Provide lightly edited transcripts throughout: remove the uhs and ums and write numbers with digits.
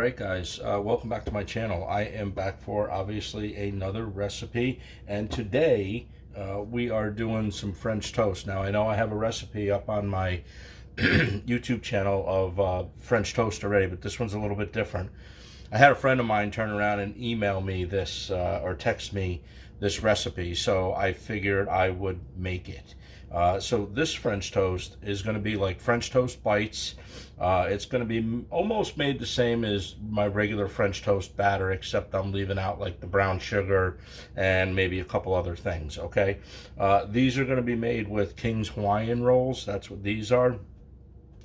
Alright guys, welcome back to my channel. I am back for obviously another recipe, and today we are doing some French toast. Now I know I have a recipe up on my YouTube channel of French toast already, but this one's a little bit different. I had a friend of mine turn around and email me this or text me this recipe, so I figured I would make it. So this French toast is going to be like French toast bites. It's going to be almost made the same as my regular French toast batter, except I'm leaving out like the brown sugar and maybe a couple other things, okay? These are going to be made with King's Hawaiian rolls. That's what these are.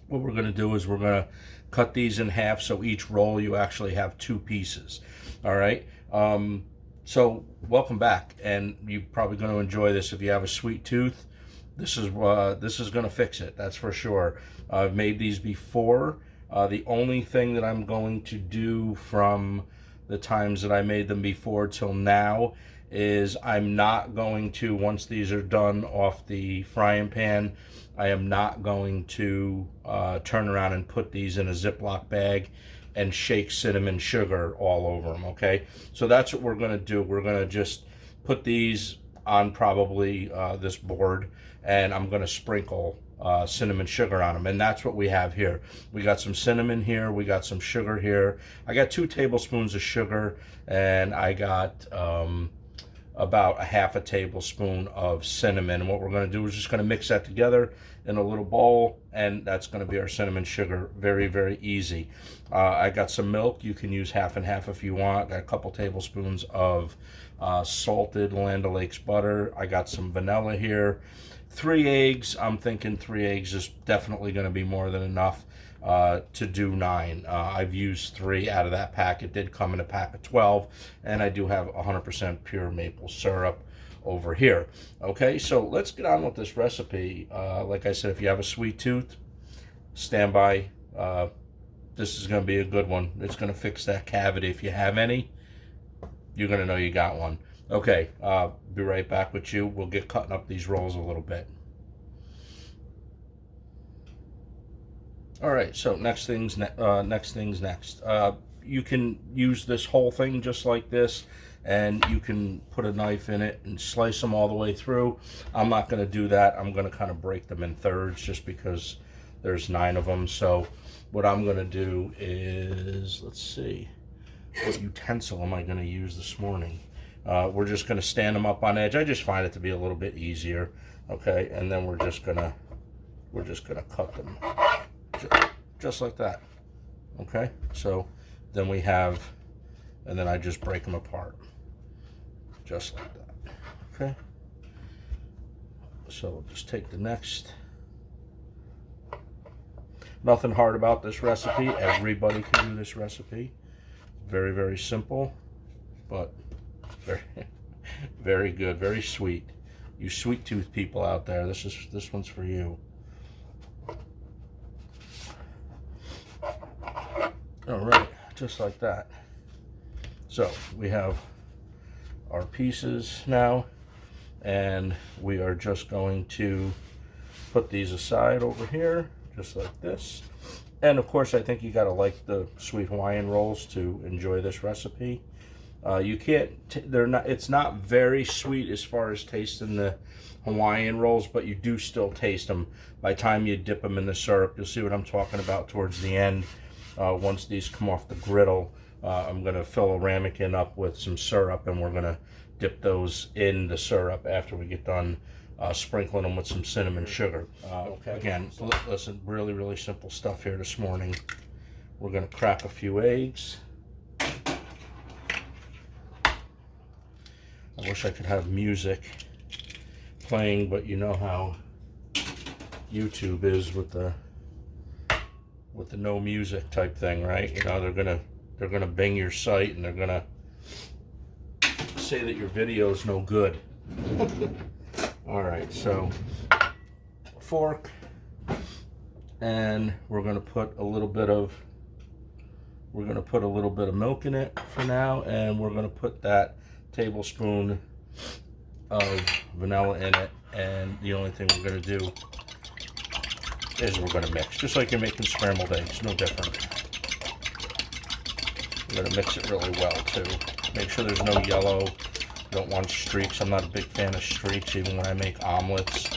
What we're going to do is we're going to cut these in half, so each roll you actually have two pieces, all right? So welcome back, and you're probably going to enjoy this. If you have a sweet tooth, this is going to fix it, that's for sure. I've made these before. The only thing that I'm going to do from the times that I made them before till now is I'm not going to, once these are done off the frying pan, I am not going to turn around and put these in a Ziploc bag and shake cinnamon sugar all over them, okay? So that's what we're going to do. We're going to just put these on probably this board, and I'm going to sprinkle cinnamon sugar on them, and that's what we have here. We got some cinnamon here, we got some sugar here. I got 2 tablespoons of sugar, and I got about a half a tablespoon of cinnamon. And what we're going to do is just going to mix that together in a little bowl, and that's going to be our cinnamon sugar. Very, very easy. I got some milk. You can use half and half if you want. Got a couple tablespoons of salted Land O'Lakes butter. I got some vanilla here. 3 eggs. I'm thinking 3 eggs is definitely going to be more than enough to do 9. I've used 3 out of that pack. It did come in a pack of 12, and I do have 100% pure maple syrup over here. Okay, so let's get on with this recipe. Like I said, if you have a sweet tooth, stand by. This is going to be a good one. It's going to fix that cavity. If you have any, you're going to know you got one. Okay, be right back with you. We'll get cutting up these rolls a little bit. All right, so next things next. You can use this whole thing just like this, and you can put a knife in it and slice them all the way through. I'm not going to do that. I'm going to kind of break them in thirds just because there's 9 of them. So what I'm going to do is, let's see, what utensil am I going to use this morning? We're just going to stand them up on edge. I just find it to be a little bit easier. Okay, and then we're just gonna cut them just like that. Okay, so then we have, and then I just break them apart just like that. Okay, so we'll just take the next. Nothing hard about this recipe. Everybody can do this recipe. Very, very simple, but very, very good, very sweet. You sweet tooth people out there, this one's for you. All right, just like that. So we have our pieces now, and we are just going to put these aside over here, just like this. And of course, I think you gotta like the sweet Hawaiian rolls to enjoy this recipe. You can't, it's not very sweet as far as tasting the Hawaiian rolls, but you do still taste them by the time you dip them in the syrup. You'll see what I'm talking about towards the end. Once these come off the griddle, I'm going to fill a ramekin up with some syrup, and we're going to dip those in the syrup after we get done sprinkling them with some cinnamon sugar. Okay. Again, listen, really, really simple stuff here this morning. We're going to crack a few eggs. I wish I could have music playing, but you know how YouTube is with the no music type thing, right? You know, they're gonna bing your site, and they're gonna say that your video is no good. All right, so fork, and we're gonna put a little bit of milk in it for now, and we're gonna put that tablespoon of vanilla in it, and the only thing we're going to do is we're going to mix, just like you're making scrambled eggs, no different. I'm going to mix it really well too. Make sure there's no yellow. You don't want streaks. I'm not a big fan of streaks even when I make omelets.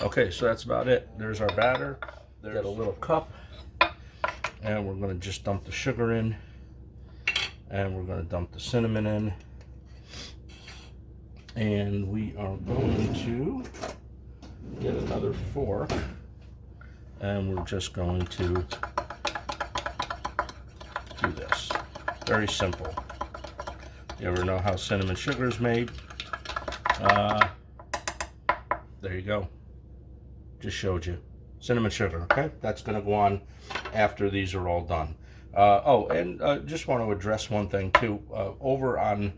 Okay, so that's about it. There's our batter. There's a little cup. And we're going to just dump the sugar in. And we're going to dump the cinnamon in. And we are going to get another fork. And we're just going to do this. Very simple. You ever know how cinnamon sugar is made? There you go. Just showed you. Cinnamon sugar, okay? That's going to go on after these are all done. Just want to address one thing too. Over on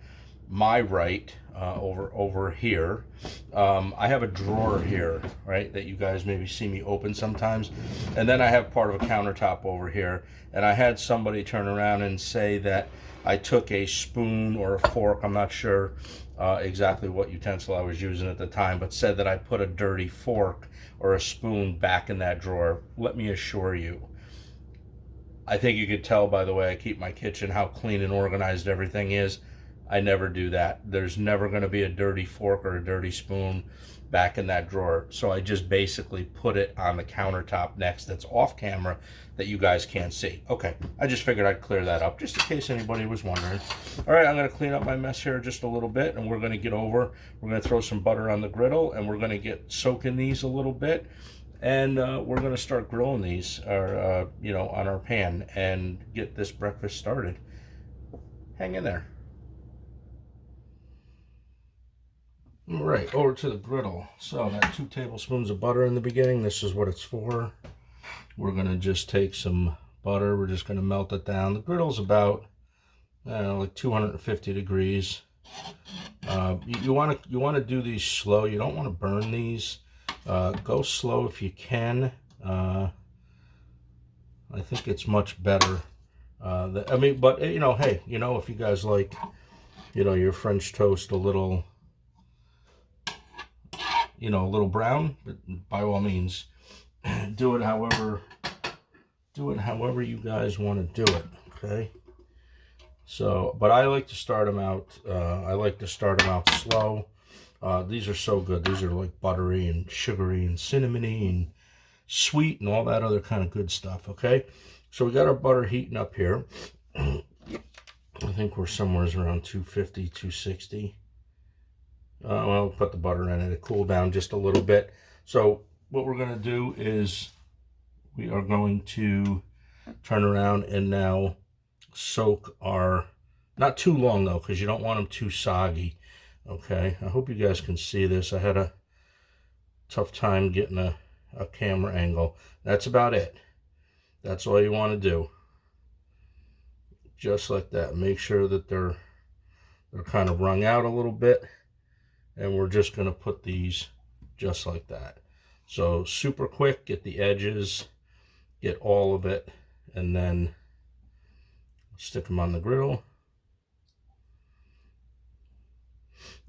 my right, over here, I have a drawer here, right, that you guys maybe see me open sometimes. And then I have part of a countertop over here. And I had somebody turn around and say that I took a spoon or a fork, I'm not sure exactly what utensil I was using at the time, but said that I put a dirty fork or a spoon back in that drawer. Let me assure you, I think you could tell by the way I keep my kitchen how clean and organized everything is. I never do that. There's never going to be a dirty fork or a dirty spoon back in that drawer. So I just basically put it on the countertop next that's off camera that you guys can't see. Okay, I just figured I'd clear that up just in case anybody was wondering. All right, I'm going to clean up my mess here just a little bit, and we're going to get over. We're going to throw some butter on the griddle, and we're going to get soaking these a little bit. And we're going to start grilling these on our pan and get this breakfast started. Hang in there. All right, over to the griddle. So that 2 tablespoons of butter in the beginning. This is what it's for. We're going to just take some butter. We're just going to melt it down. The griddle's about like 250 degrees. You want to do these slow. You don't want to burn these. Go slow if you can. I think it's much better. But hey, if you guys like, your French toast a little brown, by all means, do it however you guys want to do it. Okay. So, but I like to start them out. Slow. These are so good. These are like buttery and sugary and cinnamony and sweet and all that other kind of good stuff. Okay. So we got our butter heating up here. I think we're somewhere around 250, 260. Well, put the butter in it. It cooled down just a little bit. So what we're going to do is we are going to turn around and now soak our, not too long though, because you don't want them too soggy. Okay, I hope you guys can see this. I had a tough time getting a camera angle. That's about it. That's all you want to do. Just like that. Make sure that they're kind of wrung out a little bit. And we're just going to put these just like that. So super quick, get the edges, get all of it, and then stick them on the griddle.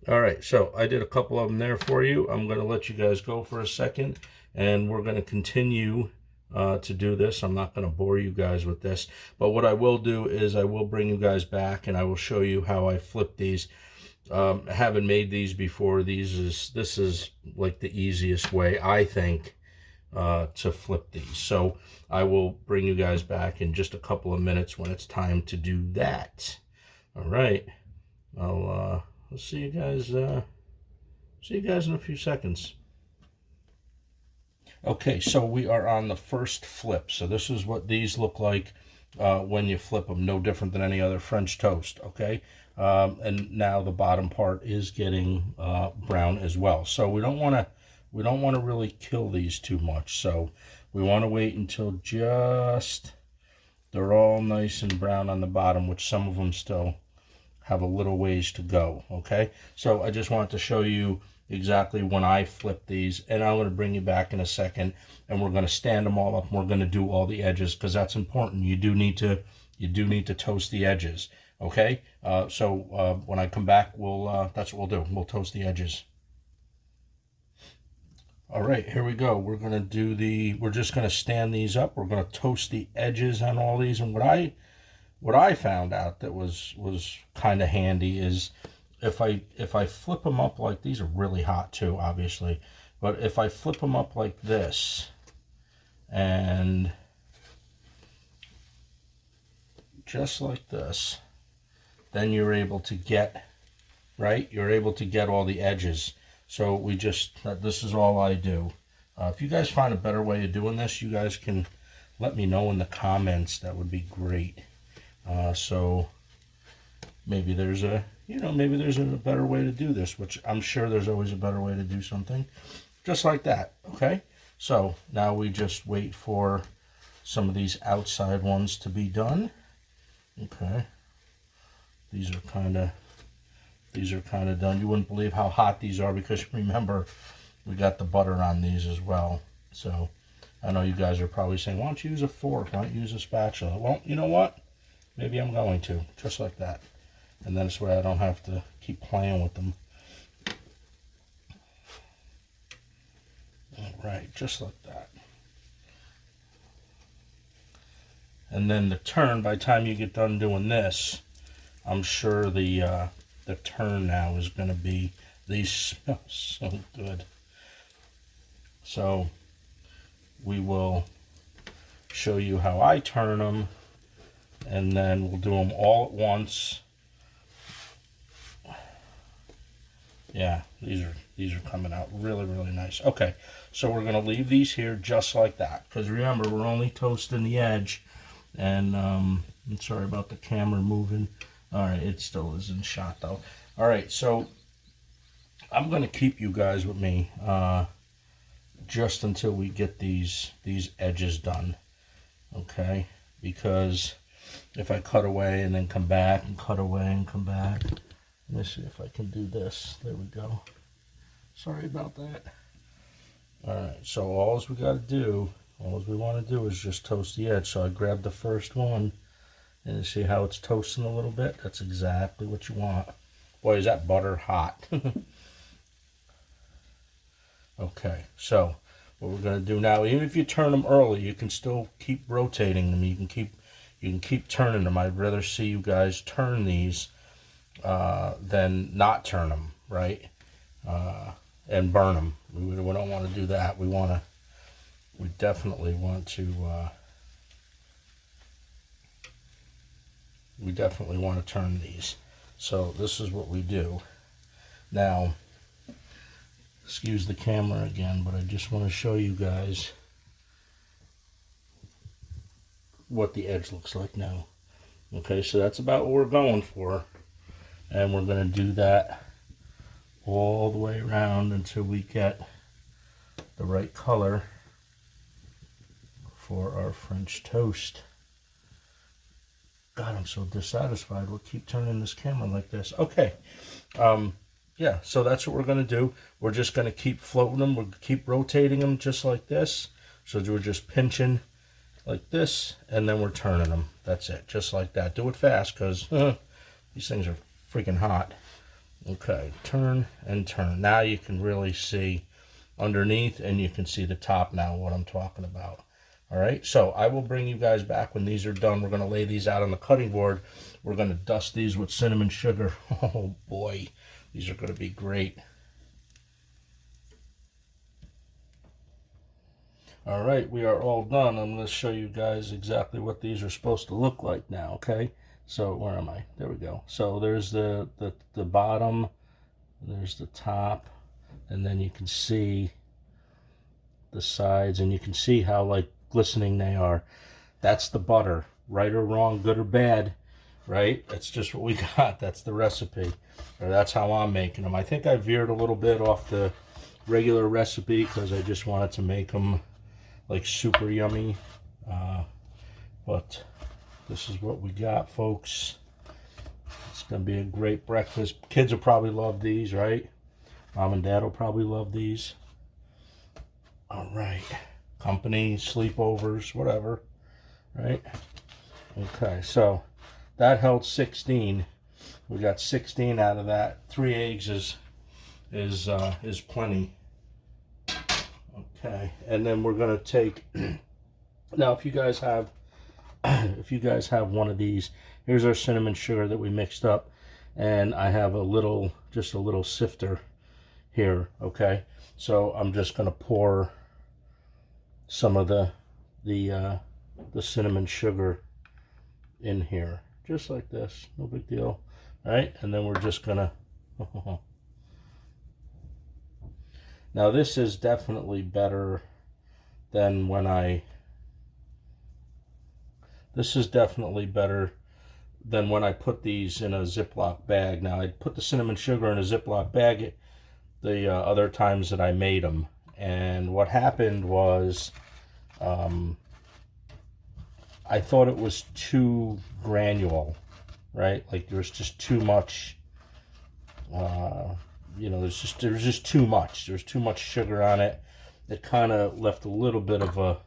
All right, so I did a couple of them there for you. I'm going to let you guys go for a second, and we're going to continue to do this. I'm not going to bore you guys with this, but what I will do is I will bring you guys back, and I will show you how I flip these. Haven't made these before. This is like the easiest way, I think, to flip these. So I will bring you guys back in just a couple of minutes when it's time to do that. All right. I'll see you guys. See you guys in a few seconds. Okay, so we are on the first flip. So this is what these look like when you flip them. No different than any other French toast. Okay. And now the bottom part is getting brown as well. So we don't want to really kill these too much. So we want to wait until just they're all nice and brown on the bottom, which some of them still have a little ways to go. Okay, so I just wanted to show you exactly when I flip these, and I'm going to bring you back in a second, and we're going to stand them all up, and we're going to do all the edges because that's important. You do need to you do need to toast the edges. Okay, so when I come back, that's what we'll do. We'll toast the edges. All right, here we go. We're gonna do we're just gonna stand these up. We're gonna toast the edges on all these. And what I found out that was kind of handy is if I flip them up like these are really hot too, obviously. But if I flip them up like this and just like this, then you're able to get, right? You're able to get all the edges. So this is all I do. If you guys find a better way of doing this, you guys can let me know in the comments. That would be great. So maybe there's a better way to do this, which I'm sure there's always a better way to do something. Just like that, okay? So now we just wait for some of these outside ones to be done. Okay. These are kind of done. You wouldn't believe how hot these are because remember, we got the butter on these as well. So I know you guys are probably saying, why don't you use a fork? Why don't you use a spatula? Well, you know what? Maybe I'm going to, just like that. And then this way I don't have to keep playing with them. All right, just like that. And then the turn, by the time you get done doing this, I'm sure the turn now is going to be, these smell so good. So we will show you how I turn them, and then we'll do them all at once. Yeah, these are coming out really, really nice. Okay, so we're going to leave these here just like that, because remember, we're only toasting the edge. And I'm sorry about the camera moving. All right, it still is in shot though. All right, so I'm going to keep you guys with me just until we get these edges done. Okay, because if I cut away and then come back and cut away and come back, let me see if I can do this. There we go. Sorry about that. All right, so all we got to do, all we want to do is just toast the edge. So I grabbed the first one, and you see how it's toasting a little bit? That's exactly what you want. Boy, is that butter hot. Okay, so what we're going to do now, even if you turn them early, you can still keep rotating them. You can keep turning them. I'd rather see you guys turn these than not turn them, right? And burn them. We don't want to do that. We definitely want to turn these. So this is what we do. Now, excuse the camera again, but I just want to show you guys what the edge looks like now. Okay, so that's about what we're going for. And we're going to do that all the way around until we get the right color for our French toast. God, I'm so dissatisfied. We'll keep turning this camera like this. Okay. Yeah, so that's what we're going to do. We're just going to keep floating them. We'll keep rotating them just like this. So we're just pinching like this, and then we're turning them. That's it, just like that. Do it fast, because these things are freaking hot. Okay, turn and turn. Now you can really see underneath, and you can see the top now, what I'm talking about. All right, so I will bring you guys back when these are done. We're going to lay these out on the cutting board. We're going to dust these with cinnamon sugar. Oh boy, these are going to be great. All right, we are all done. I'm going to show you guys exactly what these are supposed to look like now, okay? So where am I? There we go. So there's the bottom, there's the top, and then you can see the sides, and you can see how like glistening they are. That's the butter, right or wrong, good or bad, right? That's just what we got. That's the recipe, or that's how I'm making them. I think I veered a little bit off the regular recipe because I just wanted to make them like super yummy, but this is what we got, folks. It's gonna be a great breakfast. Kids will probably love these, right? Mom and Dad will probably love these. All right, company, sleepovers, whatever, right? Okay, so that held 16. We got 16 out of that. 3 eggs is plenty. Okay, and then we're gonna take. Now, if you guys have one of these, here's our cinnamon sugar that we mixed up, and I have just a little sifter here. Okay, so I'm just gonna pour some of the cinnamon sugar in here, just like this, no big deal. All right, and then we're just gonna. Now this is definitely better than when I. This is definitely better than when I put these in a Ziploc bag. Now I put the cinnamon sugar in a Ziploc bag the other times that I made them, and what happened was I thought it was too granule, right? Like there was just too much. You know, there was just too much. There was too much sugar on it. It kind of left a little bit of a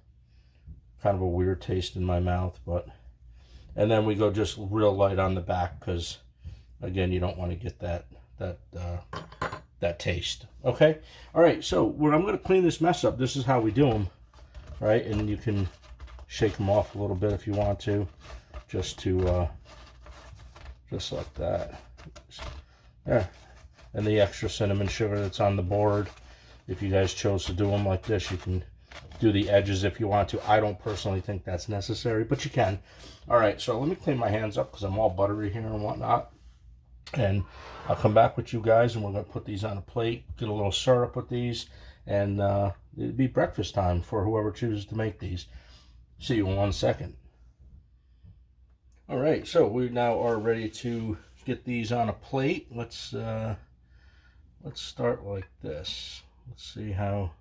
weird taste in my mouth, but. And then we go just real light on the back because, again, you don't want to get that taste. Okay. All right. So when I'm going to clean this mess up, this is how we do them, right? And you can shake them off a little bit if you want to, just like that. There. And the extra cinnamon sugar that's on the board. If you guys chose to do them like this, you can do the edges if you want to. I don't personally think that's necessary, but you can. All right, so let me clean my hands up because I'm all buttery here and whatnot. And I'll come back with you guys, and we're going to put these on a plate, get a little syrup with these, and it'll be breakfast time for whoever chooses to make these. See you in 1 second. All right, so we now are ready to get these on a plate. Let's start like this. Let's see how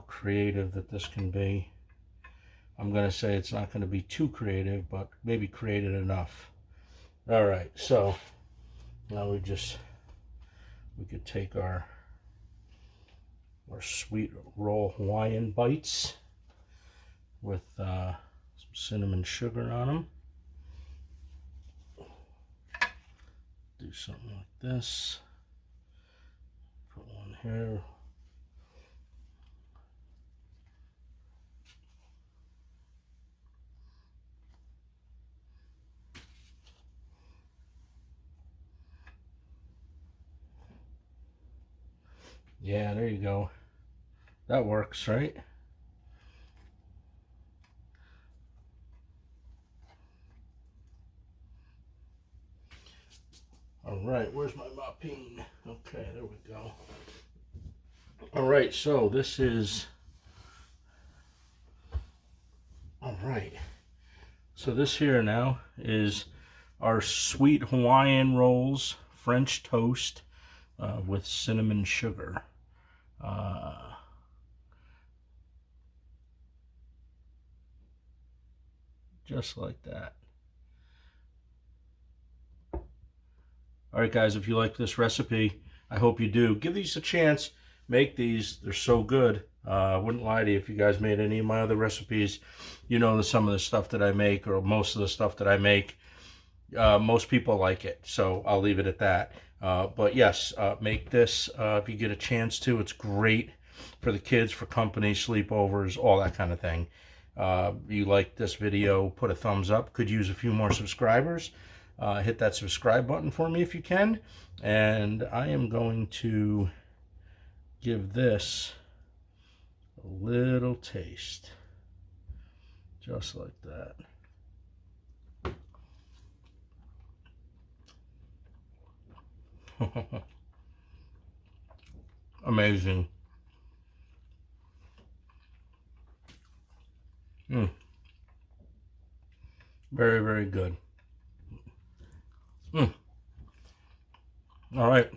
creative that this can be. I'm going to say it's not going to be too creative, but maybe creative enough. All right, so now we could take our sweet roll Hawaiian bites with some cinnamon sugar on them. Do something like this. Put one here. Yeah, there you go. That works, right? All right, where's my mopping? Okay, there we go. All right, so this is... All right. So this here now is our sweet Hawaiian rolls, French toast with cinnamon sugar. Just like that. All right, guys, if you like this recipe, I hope you do. Give these a chance. Make these. They're so good. I wouldn't lie to you if you guys made any of my other recipes. You know some of the stuff that I make, or most of the stuff that I make. Most people like it, so I'll leave it at that. But yes, make this if you get a chance to. It's great for the kids, for company, sleepovers, all that kind of thing. You like this video, put a thumbs up. Could use a few more subscribers. Hit that subscribe button for me if you can. And I am going to give this a little taste. Just like that. Amazing. Very, very good. All right.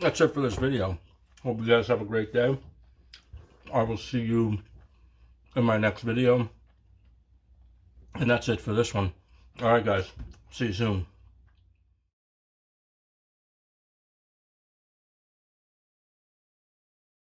That's it for this video. Hope you guys have a great day. I will see you in my next video. And that's it for this one. All right, guys. See you soon.